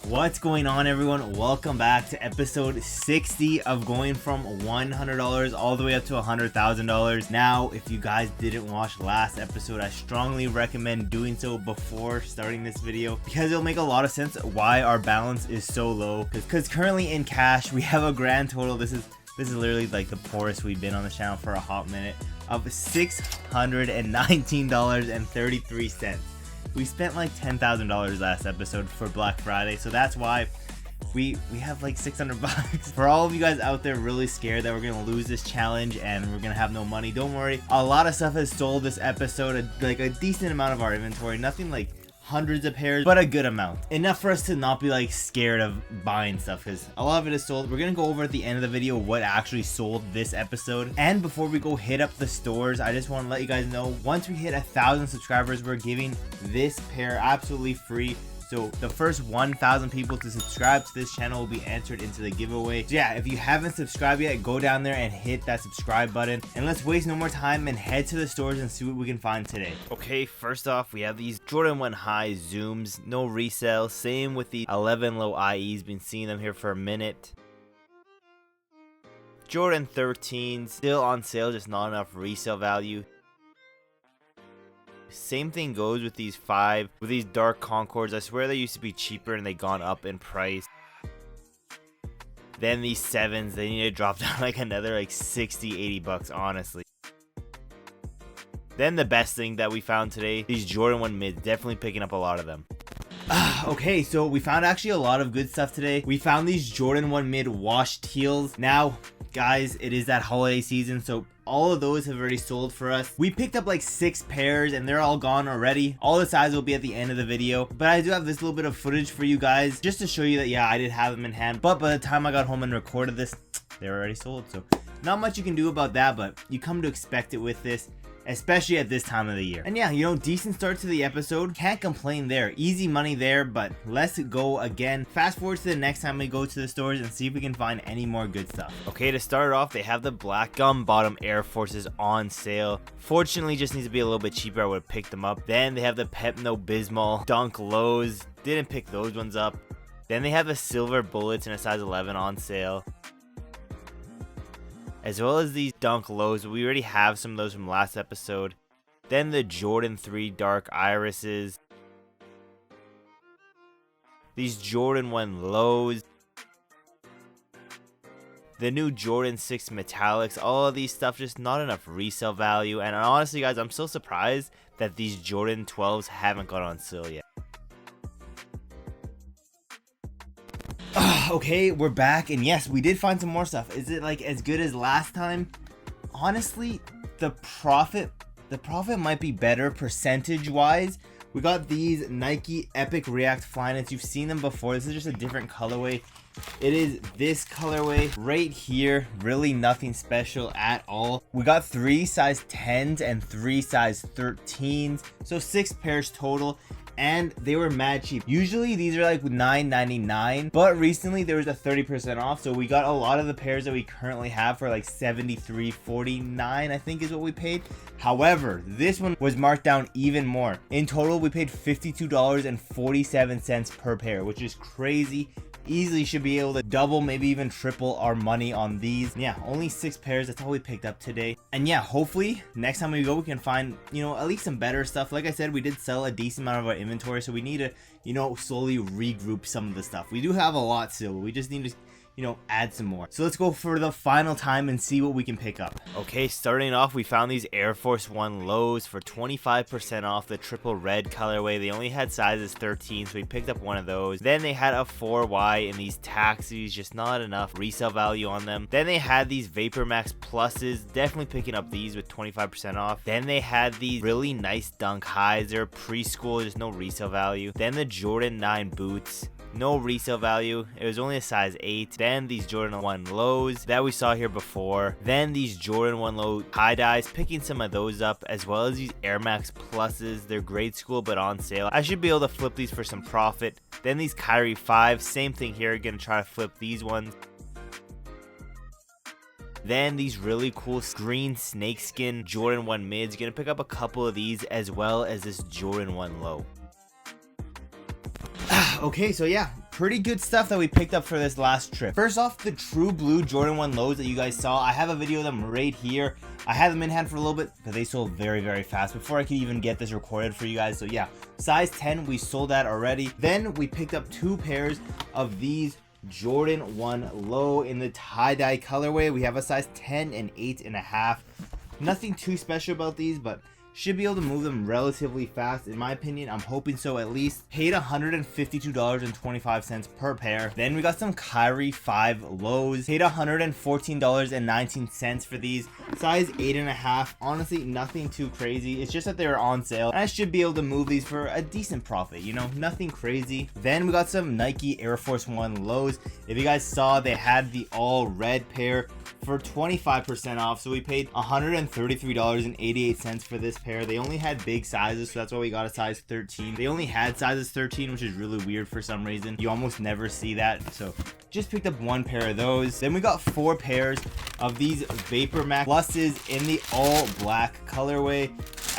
What's going on, everyone? Welcome back to episode 60 of going from $100 all the way up to $100,000. Now, if you guys didn't watch last episode, I strongly recommend doing so before starting this video because it'll make a lot of sense why our balance is so low. Because currently in cash, we have a grand total. This is literally like the poorest we've been on the channel for a hot minute, of $619.33. We spent like $10,000 last episode for Black Friday, so that's why we have like 600 bucks. For all of you guys out there really scared that we're gonna lose this challenge and we're gonna have no money, don't worry. A lot of stuff is sold this episode, like a decent amount of our inventory, nothing like hundreds of pairs, but a good amount, enough for us to not be like scared of buying stuff, because a lot of it is sold. We're gonna go over at the end of the video what actually sold this episode. And before we go hit up the stores, I just want to let you guys know, once we hit 1,000 subscribers, we're giving this pair absolutely free. So the first 1,000 people to subscribe to this channel will be entered into the giveaway. So yeah, if you haven't subscribed yet, go down there and hit that subscribe button. And let's waste no more time and head to the stores and see what we can find today. Okay, first off, we have these Jordan 1 high zooms, no resale. Same with the 11 low IEs, been seeing them here for a minute. Jordan 13s, still on sale, just not enough resale value. Same thing goes with these 5, with these dark Concords. I swear they used to be cheaper and they gone up in price. Then these 7s, they need to drop down like another like 60-80 bucks, honestly. Then the best thing that we found today, these Jordan 1 mids, definitely picking up a lot of them. Okay, so we found actually a lot of good stuff today. We found these Jordan 1 mid wash teals. Now, guys, it is that holiday season, so all of those have already sold for us. We picked up like 6 pairs and they're all gone already. All the size will be at the end of the video, but I do have this little bit of footage for you guys just to show you that, yeah, I did have them in hand, but by the time I got home and recorded this, they're already sold. So not much you can do about that, but you come to expect it with this, especially at this time of the year. And yeah, you know, decent start to the episode, can't complain there. Easy money there, but let's go again. Fast forward to the next time we go to the stores and see if we can find any more good stuff. Okay, to start off, they have the black gum bottom Air Forces on sale. Fortunately, just needs to be a little bit cheaper. I would have picked them up. Then they have the Pepno Bismol Dunk Lows. Didn't pick those ones up. Then they have the silver bullets in a size 11 on sale, as well as these Dunk Lows. We already have some of those from last episode. Then the Jordan 3 Dark Irises. These Jordan 1 Lows. The new Jordan 6 Metallics. All of these stuff, just not enough resale value. And honestly, guys, I'm so surprised that these Jordan 12s haven't got on sale yet. Okay, we're back, and yes, we did find some more stuff. Is it like as good as last time? Honestly, the profit might be better percentage wise. We got these Nike Epic React Flyknits. You've seen them before. This is just a different colorway. It is this colorway right here. Really nothing special at all. We got 3 size 10s and 3 size 13s, so 6 pairs total. And they were mad cheap. Usually these are like $9.99, but recently there was a 30% off, so we got a lot of the pairs that we currently have for like $73.49, I think is what we paid. However, this one was marked down even more. In total, we paid $52.47 per pair, which is crazy. Easily should be able to double, maybe even triple our money on these. Yeah, only 6 pairs. That's all we picked up today. And yeah, hopefully next time we go, we can find, you know, at least some better stuff. Like I said, we did sell a decent amount of our inventory, so we need to, you know, slowly regroup some of the stuff. We do have a lot still. We just need to, you know, add some more. So let's go for the final time and see what we can pick up. Okay, starting off, we found these Air Force 1 lows for 25% off, the triple red colorway. They only had sizes 13, so we picked up one of those. Then they had a 4Y in these taxis, just not enough resale value on them. Then they had these Vapor Max Pluses, definitely picking up these with 25% off. Then they had these really nice Dunk Highs. They're preschool, just no resale value. Then the Jordan 9 boots, no resale value. It was only a size 8. Then these Jordan 1 lows that we saw here before. Then these Jordan 1 low high dyes, picking some of those up, as well as these Air Max Pluses. They're grade school but on sale. I should be able to flip these for some profit. Then these Kyrie 5, same thing here, gonna try to flip these ones. Then these really cool green snakeskin Jordan 1 mids, gonna pick up a couple of these, as well as this Jordan 1 low. Okay, so yeah, pretty good stuff that we picked up for this last trip. First off, the true blue Jordan 1 lows that you guys saw. I have a video of them right here. I had them in hand for a little bit because they sold very, very fast before I could even get this recorded for you guys. So yeah, size 10, we sold that already. Then we picked up 2 pairs of these Jordan 1 low in the tie-dye colorway. We have a size 10 and 8.5. Nothing too special about these, but should be able to move them relatively fast in my opinion. I'm hoping so at least. Paid $152.25 per pair. Then we got some Kyrie 5 lows. Paid $114.19 for these. Size 8.5. Honestly, nothing too crazy. It's just that they were on sale and I should be able to move these for a decent profit, you know, nothing crazy. Then we got some Nike Air Force 1 lows. If you guys saw, they had the all red pair for 25% off, so we paid $133.88 for this pair. They only had big sizes, so that's why we got a size 13. They only had sizes 13, which is really weird for some reason. You almost never see that, so just picked up 1 pair of those. Then we got 4 pairs of these Vapor Max Pluses in the all black colorway.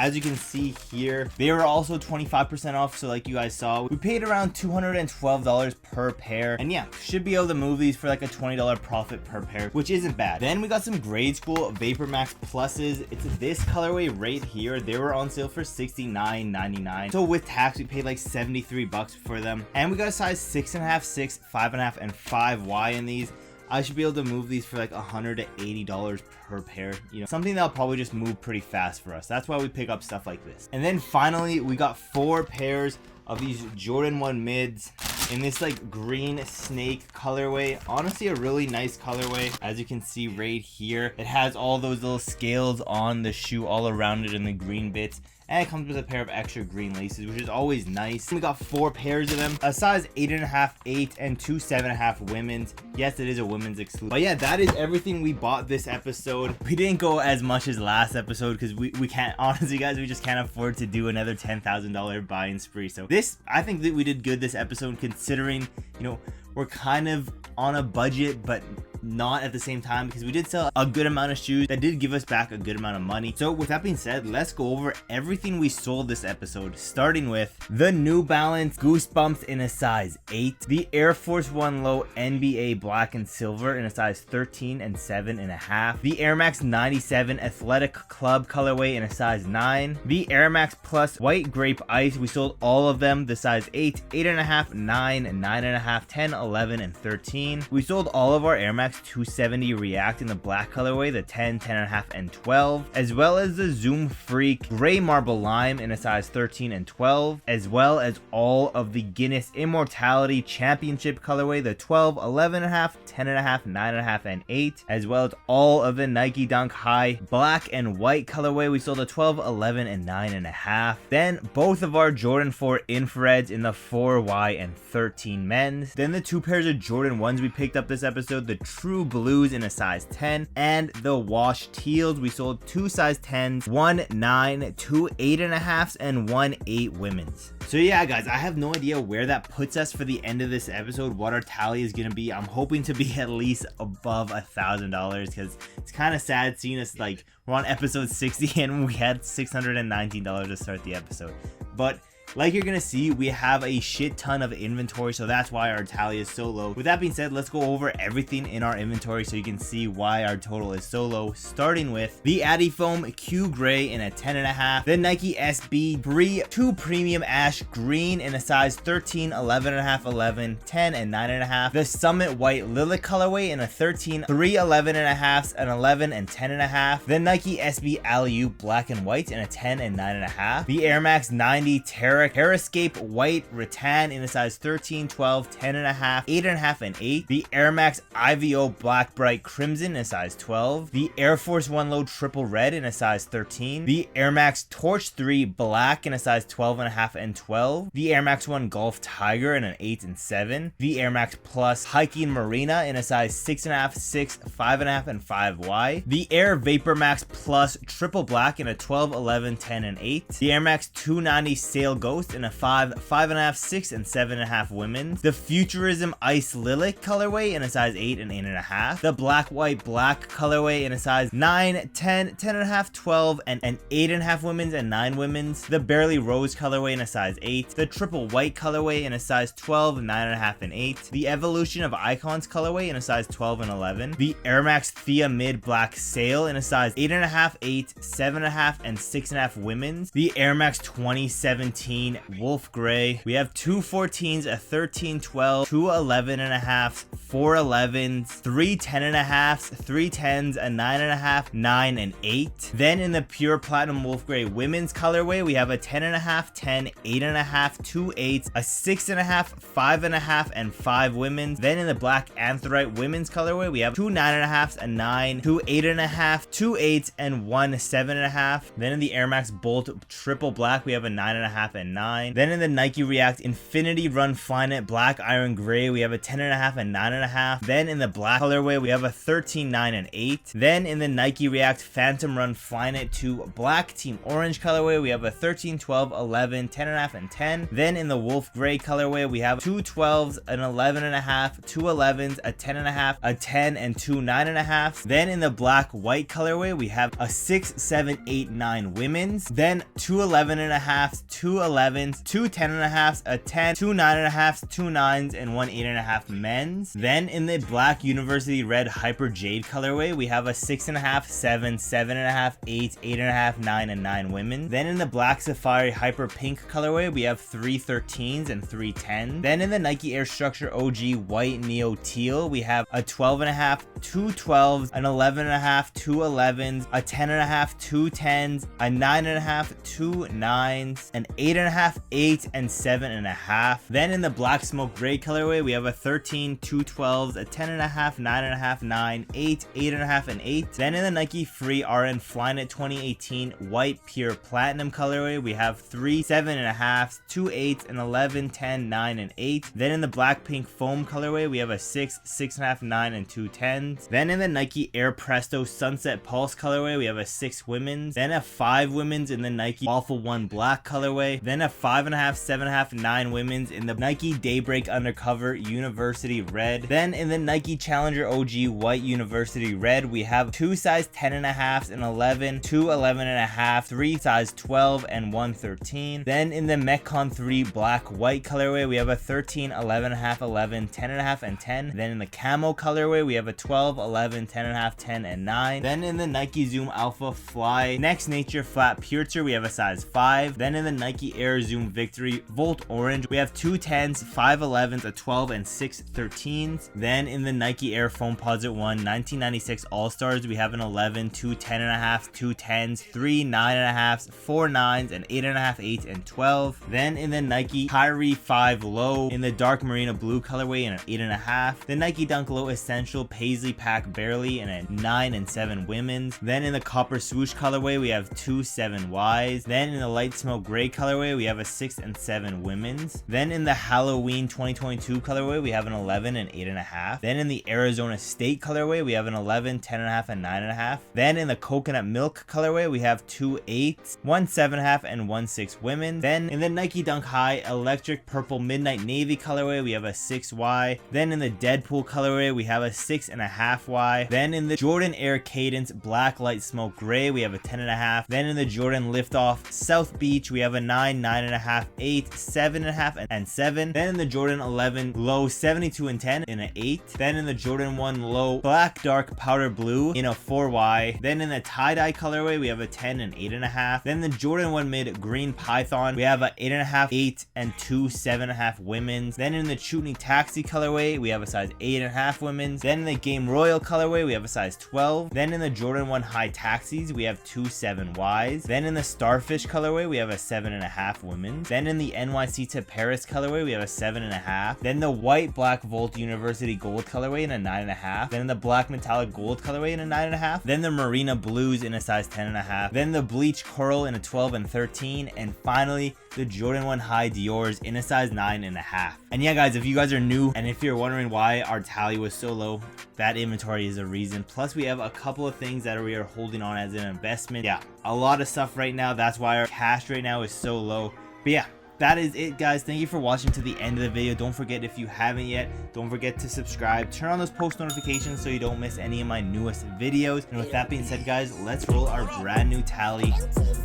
As you can see here, they were also 25% off, so like you guys saw, we paid around $212 per pair, and yeah, should be able to move these for like a $20 profit per pair, which isn't bad. Then we got some grade school Vapor Max Pluses. It's this colorway right here. They were on sale for $69.99, so with tax we paid like 73 bucks for them. And we got a size 6.5, 6, 5.5, and 5Y in these. I should be able to move these for like $180 per pair, you know, something that'll probably just move pretty fast for us. That's why we pick up stuff like this. And then finally, we got 4 pairs of these Jordan 1 mids in this like green snake colorway. Honestly, a really nice colorway. As you can see right here, it has all those little scales on the shoe all around it in the green bits. And it comes with a pair of extra green laces, which is always nice. We got 4 pairs of them, a size 8.5, 8, and 2 7.5 women's. Yes, it is a women's exclusive. But yeah, that is everything we bought this episode. We didn't go as much as last episode because we can't, honestly guys, we just can't afford to do another $10,000 buying spree. So this, I think that we did good this episode considering, you know, we're kind of on a budget, but not at the same time, because we did sell a good amount of shoes that did give us back a good amount of money. So with that being said, let's go over everything we sold this episode, starting with the New Balance Goosebumps in a size 8, the Air Force 1 Low NBA black and silver in a size 13 and 7.5, the Air Max 97 Athletic Club colorway in a size 9, the Air Max Plus White Grape Ice. We sold all of them, the size 8, 8.5, 9, 9.5, 10, 11, and 13. We sold all of our Air Max 270 React in the black colorway, the 10, 10.5, and 12, as well as the Zoom Freak Gray Marble Lime in a size 13 and 12, as well as all of the Guinness Immortality Championship colorway, the 12, 11.5, 10.5, 9.5, and 8, as well as all of the Nike Dunk High black and white colorway. We sold a 12, 11, and 9.5. Then both of our Jordan 4 infrareds in the 4Y and 13 men's. Then the 2 pairs of Jordan 1s we picked up this episode, the True Blues in a size 10 and the Wash Teals. We sold 2 size 10s, 1 9, 2 8.5s, and 1 8 women's. So yeah guys, I have no idea where that puts us for the end of this episode, what our tally is gonna be. I'm hoping to be at least above $1,000 because it's kind of sad seeing us like we're on episode 60 and we had $619 to start the episode. But like you're gonna see, we have a shit ton of inventory, so that's why our tally is so low. With that being said, let's go over everything in our inventory so you can see why our total is so low, starting with the Adifoam Q Gray in a 10.5, the Nike SB Bree 2 Premium Ash Green in a size 13, 11.5, 11, 10, and 9.5, the Summit White Lilac colorway in a 13, 3 11.5, an 11, and 10.5, the Nike SB Alley Black and White in a 10 and 9.5, the Air Max 90 Terra Escape White Rattan in a size 13, 12, 10.5, 8.5, and 8. The Air Max IVO Black Bright Crimson in a size 12. The Air Force 1 Low Triple Red in a size 13. The Air Max Torch 3 Black in a size 12.5 and 12. The Air Max 1 Golf Tiger in an 8 and 7. The Air Max Plus Hiking Marina in a size 6.5, 6, 5.5, and 5Y. The Air Vapor Max Plus Triple Black in a 12, 11, 10, and 8. The Air Max 290 Sail Ghost in a 5, 5.5, 6, and 7.5 women's. The Futurism Ice Lilac colorway in a size 8 and 8.5. The Black White Black colorway in a size 9, 10, 10.5, 12, and 8.5 women's and 9 women's. The Barely Rose colorway in a size 8. The Triple White colorway in a size 12, 9.5, and 8. The Evolution of Icons colorway in a size 12 and 11. The Air Max Thea Mid Black Sail in a size 8.5, 8, 7.5, and 6.5 women's. The Air Max 2017 Wolf Gray. We have 2 14s, a 13, 12, 2 11.5, 4 11s, 3 10.5, 3 10s, a 9.5, 9, and 8. Then in the Pure Platinum Wolf Gray women's colorway, we have a 10.5, 10, 8.5, 2 8s, a 6.5, 5.5, and 5 women's. Then in the Black Anthrite women's colorway, we have 2 9.5s, a 9, 2 8.5, 2 8s, and 1 7.5. Then in the Air Max Bolt Triple Black, we have a 9.5 and 9. Then in the Nike React Infinity Run Flyknit Black Iron Gray, we have a 10.5 and 9.5. Then in the black colorway, we have a 13, 9, and 8. Then in the Nike React Phantom Run Flyknit 2 Black Team Orange colorway, we have a 13, 12, 11, 10.5, and 10. Then in the Wolf Gray colorway, we have 2 12s, an 11.5, 2 11s, a 10.5, a 10, and 2 9.5. Then in the Black White colorway, we have a 6, 7, 8, 9 women's. Then 2 11.5s, 2 11s, 2 10.5s, a 10, 2 9.5s, 2 9s, and 1 8.5 men's. Then in the Black University Red Hyper Jade colorway, we have a 6.5, 7, 7.5, 8, 8.5, 9, and 9 women. Then in the Black Safari Hyper Pink colorway, we have 3 13s and 3 10s. Then in the Nike Air Structure OG White Neo Teal, we have a 12.5, 2 12s, an 11.5, 2 11s, a 10.5, 2 10s, a 9.5, 2 9s, an 8.5, 8, and 7.5. Then in the Black Smoke Gray colorway, we have a 13, 2 12s, a 10.5, 9.5, 9, 8, 8.5, and 8. Then in the Nike Free RN Flyknit 2018 White Pure Platinum colorway, we have 3 7.5s, 2 8s, an 11, 10, 9, and 8. Then in the Black Pink Foam colorway, we have a 6, 6.5, 9, and 2 10s. Then in the Nike Air Presto Sunset Pulse colorway, we have a 6 women's. Then a 5 women's in the Nike Waffle 1 Black colorway. Then a 5.5, 7.5, 9 women's in the Nike Daybreak Undercover University Red. Then in the Nike Challenger OG White University Red, we have 2 size 10.5s, an 11, 2 11.5, 3 size 12, and 1 13. Then in the Metcon 3 Black White colorway, we have a 13, 11.5, 11, 10.5, and 10. Then in the Camo colorway, we have a 12, 11, 10.5, 10, and 9. Then in the Nike Zoom Alpha Fly Next Nature Flat Puriter, we have a size 5. Then in the Nike Air Zoom Victory Volt Orange, we have 2 10s, 5 11s, a 12, and 6 13s. Then in the Nike Air Foamposite 1 1996 All-Stars, we have an 11, 2 10.5, 2 10s, 3 9.5s, 4 9s, and 8.5, 8, and 12. Then in the Nike Kyrie 5 Low in the Dark Marina Blue colorway in an 8.5. The Nike Dunk Low Essential Paisley Pack Barely in a 9 and 7 women's. Then in the Copper Swoosh colorway, we have 2 7Ys. Then in the Light Smoke Gray colorway, we have a 6 and 7 women's. Then in the Halloween 2022 colorway, we have an 11 and 8.5. Then in the Arizona State colorway, we have an 11, 10.5, and 9.5. Then in the Coconut Milk colorway, we have 2 8s, 1 7.5, and 1 6 women. Then in the Nike Dunk High Electric Purple Midnight Navy colorway, we have a 6Y. Then in the Deadpool colorway, we have a 6.5Y. Then in the Jordan Air Cadence Black Light Smoke Gray, we have a 10.5. Then in the Jordan Liftoff South Beach, we have a 9, 9.5, 8, 7.5, and 7. Then in the Jordan 11 Low 72 and 10 in an 8. Then in the Jordan 1 Low Black Dark Powder Blue in a 4Y. Then in the tie-dye colorway, we have a 10 and 8.5. Then the Jordan 1 Mid Green Python, we have a 8.5, 8, and 2 7.5 women's. Then in the Chutney Taxi colorway, we have a size 8.5 women's. Then in the Game Royal colorway, we have a size 12. Then in the Jordan 1 High Taxis, we have 2 7Ys. Then in the Starfish colorway, we have a 7.5 women's. Then in the NYC to Paris colorway, we have a 7.5. Then the White Black Volt University Gold colorway in a 9.5. Then the Black Metallic Gold colorway in a 9.5. Then the Marina Blues in a size 10.5. Then the Bleach Coral in a 12 and 13. And finally, the Jordan 1 High Dior's in a size 9.5. And yeah, guys, if you guys are new and if you're wondering why our tally was so low, that inventory is a reason. Plus, we have a couple of things that we are holding on as an investment. Yeah, a lot of stuff right now. That's why our cash right now is so low. But yeah, that is it, guys. Thank you for watching to the end of the video. Don't forget, if you haven't yet, don't forget to subscribe, turn on those post notifications so you don't miss any of my newest videos. And with that being said, guys, let's roll our brand new tally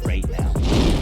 right now.